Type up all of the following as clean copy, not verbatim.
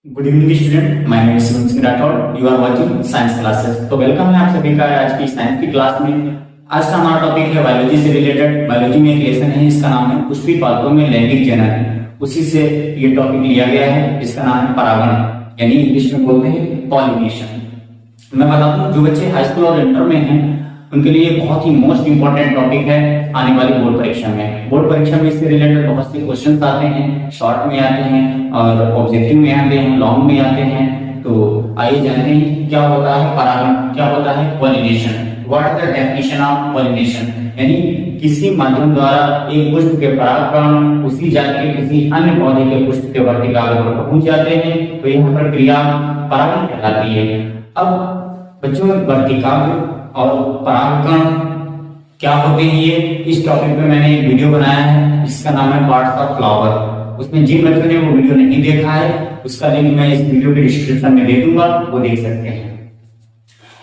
Good evening student, my name is Sunil Singh Rathore. You are watching science classes. तो welcome है आप सभी का आज की साइंस की क्लास में। आज का हमारा टॉपिक है बायोलॉजी से रिलेटेड। बायोलॉजी में एक लेसन है, इसका नाम है पुष्पी पादपों में लैंगिक जनन। उसी से ये टॉपिक लिया गया है, जिसका नाम है परागण, यानी इंग्लिश में बोलते हैं पॉलिनेशन। मैं बता दूं, जो बच्चे हाई स्कूल और इंटर में हैं उनके लिए बहुत ही मोस्ट इंपॉर्टेंट टॉपिक है आने वाली बोर्ड परीक्षा में। बोर्ड परीक्षा में इससे रिलेटेड बहुत से क्वेश्चंस आते हैं, शॉर्ट में आते हैं और ऑब्जेक्टिव में आते हैं, लॉन्ग में आते हैं। तो आइए जानते हैं क्या होता है परागण, क्या होता है pollination. What is the definition of pollination, यानी किसी माध्यम द्वारा एक पुष्प के परागकण उसी जाति के किसी अन्य पौधे के पुष्प के वर्तिकाग्र पर पहुंच जाते हैं, तो यह प्रक्रिया परागण कहलाती है। अब बच्चों, वर्तिकाग्र और परागकण क्या होते हैं, ये इस टॉपिक पे मैंने एक वीडियो बनाया है जिसका नाम है पार्ट्स ऑफ फ्लावर। उसमें जिन बच्चों ने वो वीडियो नहीं देखा है उसका लिंक मैं इस वीडियो के डिस्क्रिप्शन में दे दूंगा, वो देख सकते हैं।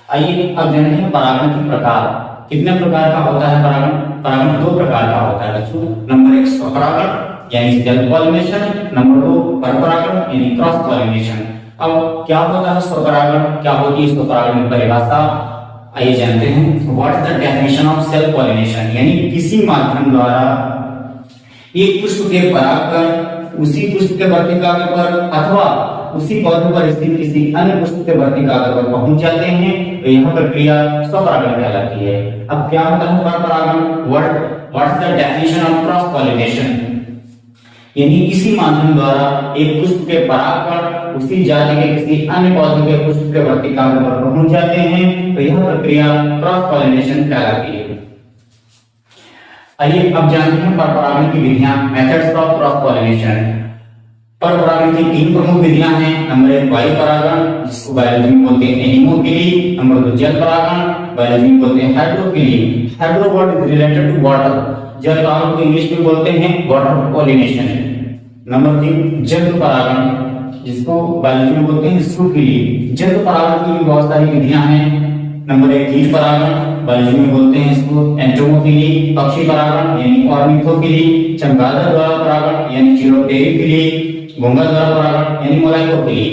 आइए अब जानते हैं परागण के प्रकार। कितने प्रकार का होता है परागण? परागण दो प्रकार का होता है बच्चों। नंबर एक स्वपरागण यानी सेल्फ पॉलिनेशन, नंबर दो परपरागण यानी क्रॉस पॉलिनेशन। अब क्या होता है स्वपरागण, क्या होती है स्वपरागण की परिभाषा, आइए जानते हैं। What is the definition of self pollination, यानी किसी माध्यम द्वारा एक पुष्प के परागकण उसी पुष्प के वर्तिकाग्र पर अथवा उसी पौधे पर स्थित किसी अन्य पुष्प के वर्तिकाग्र पर पहुंच जाते हैं, तो यह प्रक्रिया स्वपरागण कहलाती है। अब क्या होता है परपरागण? What is the definition of cross pollination, यानी किसी माध्यम द्वारा एक पुष्प के परागकण उसी जाति के किसी अन्य पौधे के पुष्प के वर्तिकाग्र पर पहुंच जाते हैं, तो यह प्रक्रिया क्रॉस पॉलिनेशन कहलाती है। आइए अब जानते हैं परपरागण की विधियां, मेथड्स ऑफ क्रॉस पॉलिनेशन। परपरागण की तीन प्रमुख विधियां हैं। नंबर एक वायु परागण, जिसको बायोलॉजी में बोलते हैं एनीमोफिली। नंबर दो जल परागण, बायोलॉजी में बोलते हैं hydrophily. Hydro word is related to water, जल परागण को इंग्लिश में बोलते हैं वाटर पॉलिनेशन। नंबर तीन जंतु परागण, जिसको बायोलॉजी में बोलते हैं जूफिली। जंतु परागण की भी बहुत सारी विधियां हैं। नंबर एक कीट परागण, बायोलॉजी में बोलते हैं इसको एंटोमोफिली। पक्षी परागण यानी ऑर्निथोफिली। चमगादड़ द्वारा परागण यानी चिरोटेरिफिली। घोंघा द्वारा परागण यानी मोलाइकोफिली।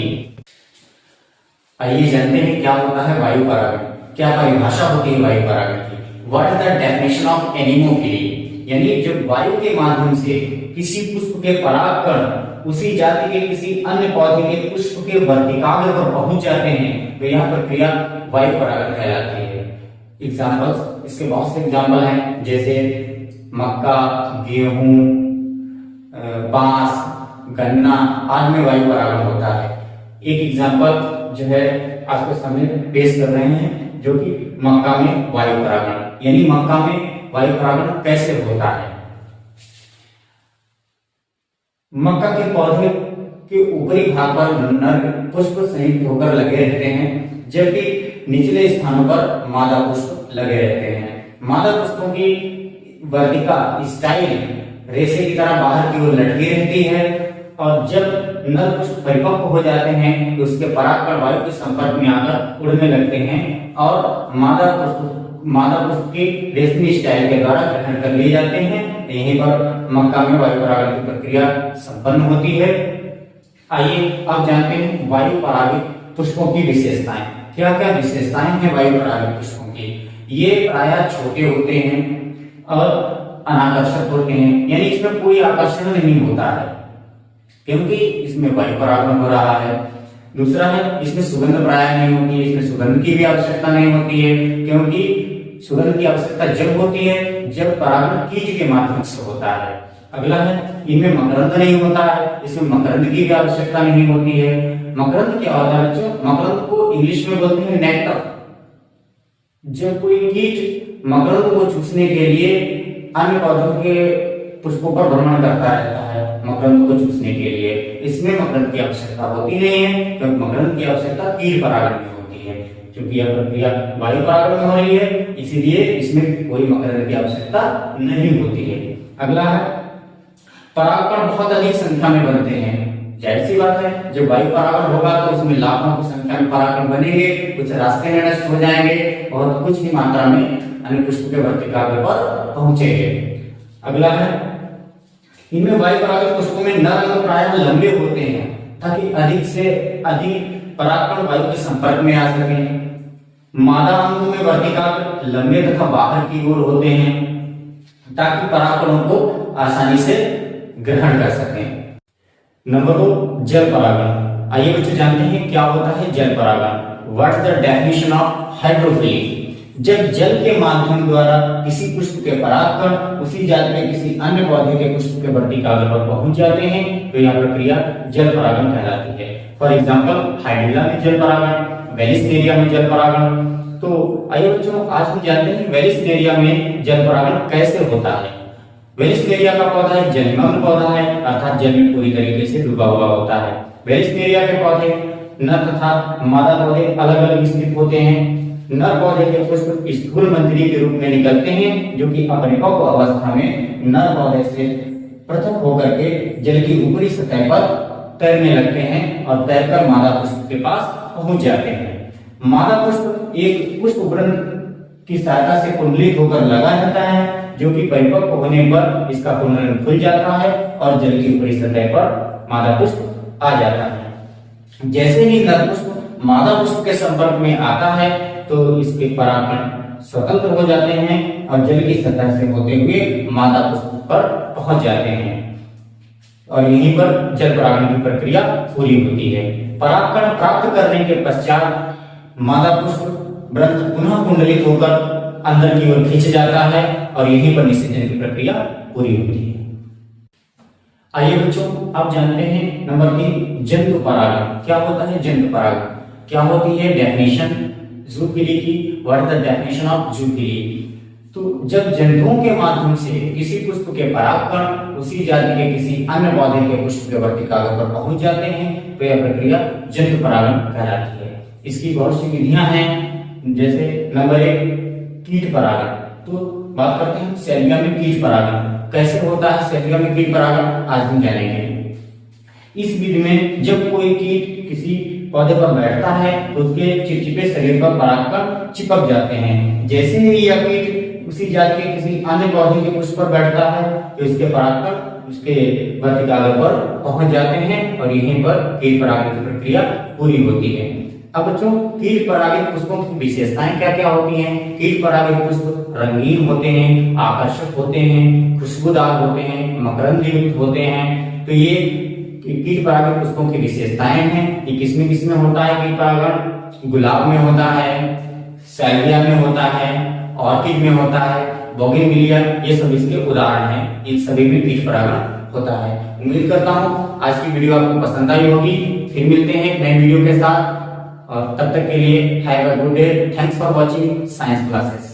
आइए जानते हैं क्या होता है वायु परागण, क्या परिभाषा होती है वायु परागण की। What is the definition of anemophily, यानी जब वायु के माध्यम से किसी पुष्प के परागकण उसी जाति के किसी अन्य पौधे के पुष्प के वर्तिकाग्र पर पहुंच जाते हैं, तो यह प्रक्रिया वायु परागण कहलाती है। एग्जांपल्स, इसके बहुत से एग्जांपल हैं, जैसे मक्का, गेहूं, बांस, गन्ना आदि में वायु परागण होता है। एक एग्जांपल जो है आपके सामने पेश कर रहे हैं, जो कि मक्का में वायु परागण, यानी मक्का में वायु परागण कैसे होता है। मक्का के पौधे के ऊपरी भाग पर नर पुष्प संयुक्त होकर लगे रहते हैं, जबकि निचले स्थानों पर मादा पुष्प लगे रहते हैं। मादा पुष्पों की वर्तिका स्टाइल रेशे की तरह बाहर की ओर लटकी रहती है, और जब नर पुष्प परिपक्व हो जाते हैं तो उसके परागकण वायु के संपर्क में आकर उड़ने लगते हैं और मादा पुष्प की रेशमी स्टाइल के द्वारा ग्रहण कर लिए जाते हैं। यहीं पर मक्का में वायु परागण की प्रक्रिया संपन्न होती है। आइए अब जानते हैं वायु परागित पुष्पों की विशेषताएं। क्या क्या विशेषताएं हैं वायु परागित पुष्पों की? ये प्रायः छोटे होते हैं और अनाकर्षक होते हैं, यानी इसमें कोई आकर्षण नहीं होता है क्योंकि इसमें वायु परागण हो रहा है। दूसरा है, इसमें सुगंध प्रायः नहीं होती है, इसमें सुगंध की भी आवश्यकता नहीं होती है, क्योंकि सुगंध की आवश्यकता जब होती है जब परागण कीट के माध्यम से होता है। अगला है, इनमें मकरंद नहीं होता है, इसमें मकरंद की भी आवश्यकता नहीं होती है। मकरंद क्या होता है बच्चों? मकरंद को इंग्लिश में बोलते हैं नेक्टर। जब कोई कीट मकरंद को चूसने के लिए अन्य पौधों के पुष्पों पर भ्रमण करता रहता है मकरंद को चूसने के लिए, इसमें मकरंद की आवश्यकता होती नहीं है, क्योंकि मकरंद की आवश्यकता कीट परागण में होती है। क्योंकि यह प्रक्रिया वायु परागण में हो रही है, इसीलिए इसमें कोई मकरंद की आवश्यकता नहीं होती है। अगला है, परागकण बहुत अधिक संख्या में बनते हैं। जाहिर सी बात है, जब वायु परागण होगा तो उसमें लाखों की संख्या में परागकण बनेंगे, कुछ रास्ते में नष्ट हो जाएंगे और कुछ ही मात्रा में अन्य पुष्प के वर्तिकाग्र पर पहुंचेंगे। अगला है, इनमें वायु परागित पुष्पों में नर अंग प्रायः लंबे होते हैं, ताकि अधिक से अधिक परागकण वायु के संपर्क में आ सकें। मादा अंगों में वर्तिकाग्र लंबे तथा बाहर की ओर होते हैं ताकि परागकणों को आसानी से ग्रहण कर सकें। नंबर 2, जल परागण। आइए बच्चों जानते हैं क्या होता है जल परागण। What is the definition of hydrophily. जब जल के माध्यम द्वारा किसी पुष्प के परागकण उसी जाति के किसी अन्य पौधे के पुष्प के वर्तिकाग्र पर पहुंच जाते हैं तो यह प्रक्रिया जल परागण कहलाती है। फॉर एग्जाम्पल हाइड्रिला में जल परागण, वेलिस्नेरिया में जल परागण। तो आइए बच्चों आज हम जानते हैं वेलिस्नेरिया में जल परागण कैसे होता है। वेलिस्नेरिया का पौधा एक जलमग्न पौधा है अर्थात जल में पूरी तरीके से डूबा हुआ होता है। वेलिस्नेरिया के पौधे नर तथा मादा पौधे अलग अलग स्थित होते हैं। नर पौधे के पुष्प स्थूल मंजरी के रूप में निकलते हैं जो कि अपरिपक्व अवस्था में नर पौधे से पृथक होकर के जल की ऊपरी सतह पर तैरने लगते हैं और तैरकर मादा पुष्प के पास पहुंच जाते हैं। मादा पुष्प एक पुष्प वृंत की सहायता से कुंडलित होकर लगा रहता है जो कि परिपक्व होने पर इसका कुंडलन खुल जाता है और जल की ऊपरी सतह पर मादा पुष्प आ जाता है। जैसे ही नर पुष्प मादा पुष्प के संपर्क में आता है तो इसके परागकण स्वतंत्र हो जाते हैं और जल की सतह से होते हुए मादा पुष्प पर पहुंच जाते हैं और यहीं पर जल परागण की प्रक्रिया पूरी होती है। परागकण प्राप्त करने के पश्चात मादा पुष्प वृंत पुनः कुंडलित होकर अंदर की ओर खींच जाता है और यहीं पर निषेचन की प्रक्रिया पूरी होती है। आइए बच्चों आप जानते हैं नंबर 3, जंतु परागण। क्या होता है जंतु परागण, क्या होती है डेफिनेशन जूफिली की। What is the definition of zoophily. तो जब जंतुओं के माध्यम से किसी पुष्प के परागकण उसी जाति के किसी अन्य पौधे के पुष्प के वर्तिकाग्र पर पहुंच जाते हैं तो यह प्रक्रिया जंतु परागण कहलाती है। इसकी बहुत सी विधियां हैं जैसे नंबर 1, कीट परागण। तो बात करते हैं शैलिया में कीट परागण कैसे होता है। शैलिया में कीट परागण आज हम जानेंगे। इस विधि में जब कोई कीट किसी पौधे पर बैठता है तो उसके चिपचिपे शरीर पर परागकण चिपक जाते हैं। जैसे ही यह कीट उसी जाति के किसी अन्य पौधे के पुष्प पर बैठता है तो इसके परागकण उसके वर्तिकाग्र पर पहुंच जाते हैं और यहीं पर कीट परागण की प्रक्रिया पूरी होती है। अब बच्चों कीट परागित पुष्पों की विशेषताएं क्या क्या होती हैं। कीट परागित पुष्प रंगीन होते हैं, आकर्षक होते हैं, खुशबूदार होते हैं, मकरंद युक्त होते हैं। तो ये कीट परागित पुष्पों की विशेषताएं हैं। ये किसमें किसमें होता है कीट परागण। गुलाब में होता है, सैलिया में होता है, ऑर्किड में होता है, बोगनविलिया, ये सब इसके उदाहरण हैं। इन सभी में कीट परागण होता है। उम्मीद करता हूँ आज की वीडियो आपको पसंद आई होगी। फिर मिलते हैं एक नए वीडियो के साथ और तब तक के लिए have a good day. Thanks for watching science classes.